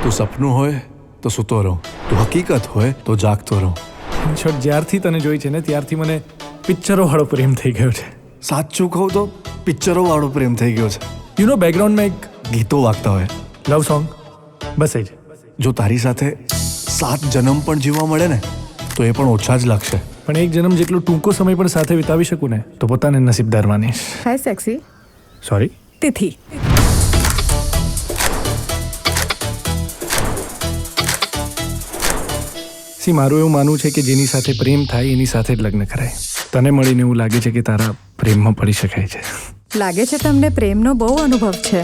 તું સપનું હોય તો સૂતો રહું, તું હકીકત હોય તો જાગતો રહું. છોડ જ્યારથી તને જોઈ છે ને ત્યારથી મને પિક્ચરો વાળો પ્રેમ થઈ ગયો છે. સાચું કહું તો પિક્ચરો વાળો પ્રેમ થઈ ગયો છે. યુ નો બેકગ્રાઉન્ડમાં એક ગીતો વાગતા હોય. લવ સોંગ બસ એ જ. જો તારી સાથે 7 જન્મ પણ જીવવા મળે ને તો એ પણ ઓછા જ લાગશે. પણ એક જન્મ જેટલો ટૂંકો સમય પણ સાથે વિતાવી શકું ને તો પોતાને નસીબદાર માનીશ. હાય સેક્સી. સોરી. તિથિ. સી મારું એવું માનવું છે કે જેની સાથે પ્રેમ થાય એની સાથે જ લગ્ન કરાય. તને મળીને એવું લાગે છે કે તારા પ્રેમમાં પડી શકાય છે. લાગે છે તમને પ્રેમનો બહુ અનુભવ છે.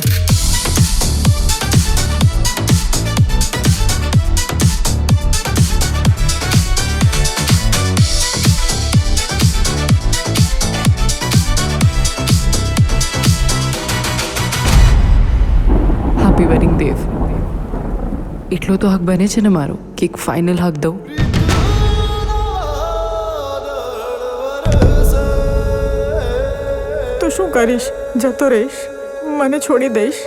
હેપી વેડિંગ દેવ. એટલો તો હક બને છે ને મારો કે એક ફાઇનલ હક દઉં. તો શું કરીશ? જતો રહીશ? મને છોડી દઈશ?